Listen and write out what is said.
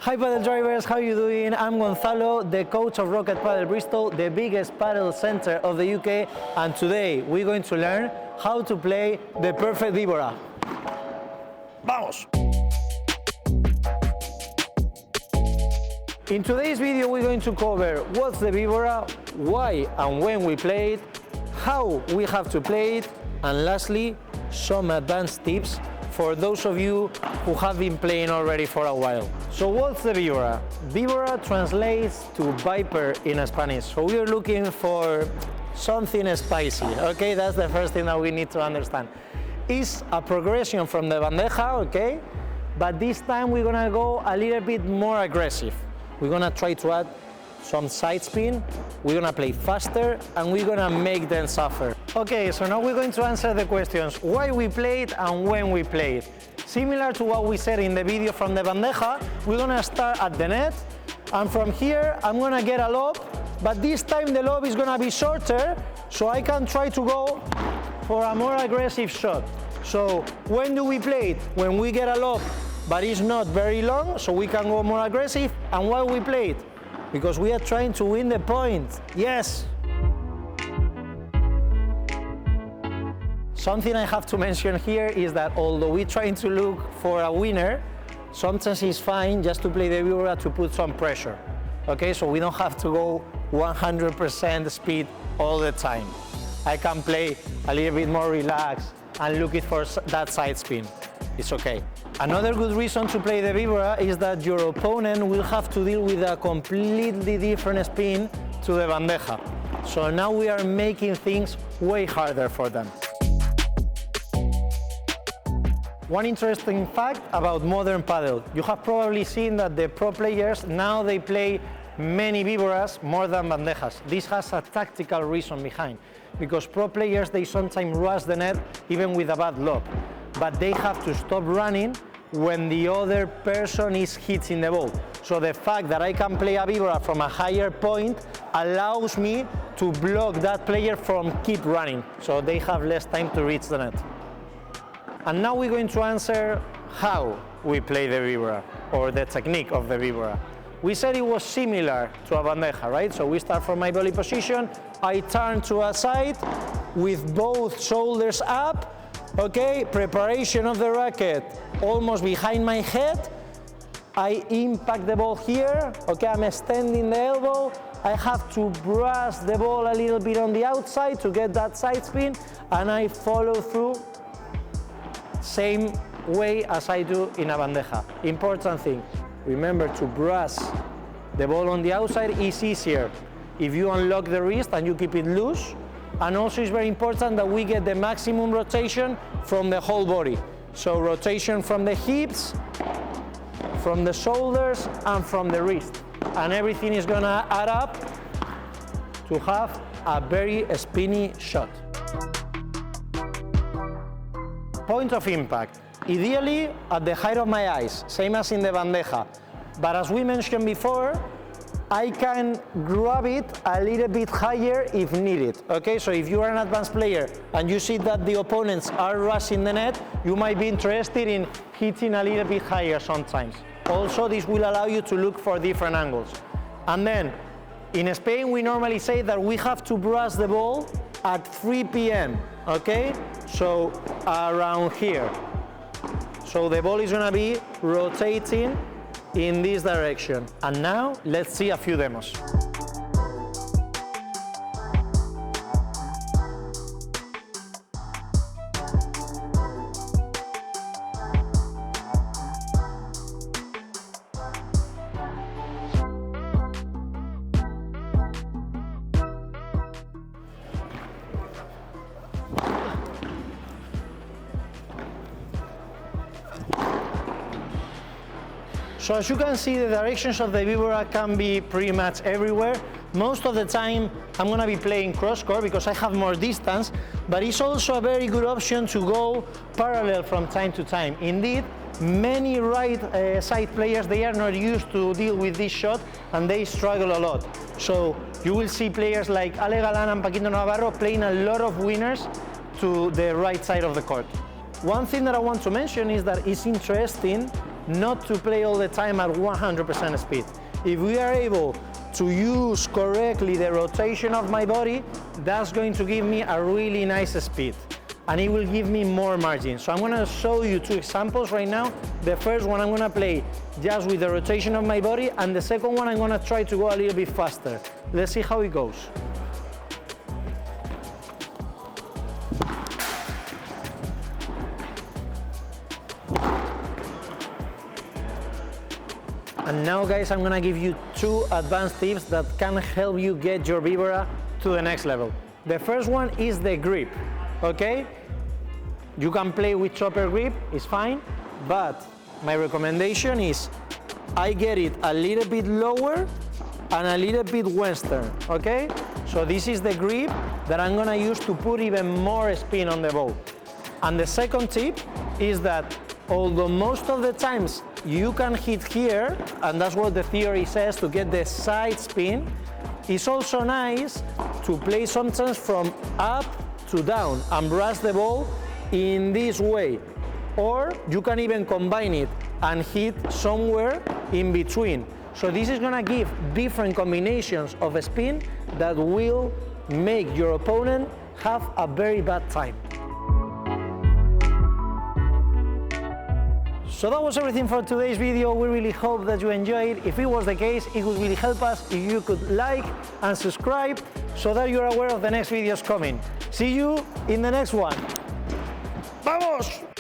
Hi Padeldrivers, how are you doing? I'm Gonzalo, the coach of Rocket Padel Bristol, the biggest paddle center of the UK, and today we're going to learn how to play the perfect Vibora. Vamos! In today's video we're going to cover what's the Vibora, why and when we play it, how we have to play it, and lastly, some advanced tips for those of you who have been playing already for a while. So what's the Vibora? Vibora translates to viper in Spanish, so we are looking for something spicy, okay? That's the first thing that we need to understand. It's a progression from the bandeja, okay? But this time we're gonna go a little bit more aggressive. We're gonna try to add some side spin, we're gonna play faster, and we're gonna make them suffer. Okay, so now we're going to answer the questions why we play it and when we play it. Similar to what we said in the video from the bandeja, we're gonna start at the net, and from here I'm gonna get a lob, but this time the lob is gonna be shorter, so I can try to go for a more aggressive shot. So when do we play it? When we get a lob, but it's not very long, so we can go more aggressive. And why we play it? Because we are trying to win the point. Yes! Something I have to mention here is that although we're trying to look for a winner, sometimes it's fine just to play the Vibora to put some pressure. Okay, so we don't have to go 100% speed all the time. I can play a little bit more relaxed and looking for that side spin. It's okay. Another good reason to play the Vibora is that your opponent will have to deal with a completely different spin to the bandeja. So now we are making things way harder for them. One interesting fact about modern padel. You have probably seen that the pro players, now they play many Viboras more than bandejas. This has a tactical reason behind, because pro players, they sometimes rush the net even with a bad lob. But they have to stop running when the other person is hitting the ball. So the fact that I can play a Vibora from a higher point allows me to block that player from keep running, so they have less time to reach the net. And now we're going to answer how we play the Vibora, or the technique of the Vibora. We said it was similar to a bandeja, right? So we start from my volley position, I turn to a side with both shoulders up. Okay, preparation of the racket almost behind my head. I impact the ball here. Okay, I'm extending the elbow. I have to brush the ball a little bit on the outside to get that side spin, and I follow through same way as I do in a bandeja. Important thing, remember to brush the ball on the outside is easier if you unlock the wrist and you keep it loose. And also it's very important that we get the maximum rotation from the whole body. So rotation from the hips, from the shoulders, and from the wrist. And everything is gonna add up to have a very spinny shot. Point of impact. Ideally at the height of my eyes, same as in the bandeja. But as we mentioned before, I can grab it a little bit higher if needed. Okay, so if you are an advanced player and you see that the opponents are rushing the net, you might be interested in hitting a little bit higher sometimes. Also, this will allow you to look for different angles. And then, in Spain, we normally say that we have to brush the ball at 3 p.m. Okay, so around here. So the ball is gonna be rotating in this direction. And now let's see a few demos. So as you can see, the directions of the Vibora can be pretty much everywhere. Most of the time I'm going to be playing cross-court because I have more distance, but it's also a very good option to go parallel from time to time. Indeed, many right side players, they are not used to deal with this shot and they struggle a lot. So you will see players like Ale Galán and Paquito Navarro playing a lot of winners to the right side of the court. One thing that I want to mention is that it's interesting not to play all the time at 100% speed. If we are able to use correctly the rotation of my body, that's going to give me a really nice speed, and it will give me more margin. So I'm gonna show you two examples right now. The first one I'm gonna play just with the rotation of my body, and the second one I'm gonna try to go a little bit faster. Let's see how it goes. And now, guys, I'm gonna give you two advanced tips that can help you get your Vibora to the next level. The first one is the grip, okay? You can play with chopper grip, it's fine, but my recommendation is I get it a little bit lower and a little bit western, okay? So this is the grip that I'm gonna use to put even more spin on the ball. And the second tip is that although most of the times you can hit here, and that's what the theory says to get the side spin, it's also nice to play sometimes from up to down and brush the ball in this way. Or you can even combine it and hit somewhere in between. So this is gonna give different combinations of a spin that will make your opponent have a very bad time. So that was everything for today's video. We really hope that you enjoyed it. If it was the case, it would really help us if you could like and subscribe so that you're aware of the next videos coming. See you in the next one. ¡Vamos!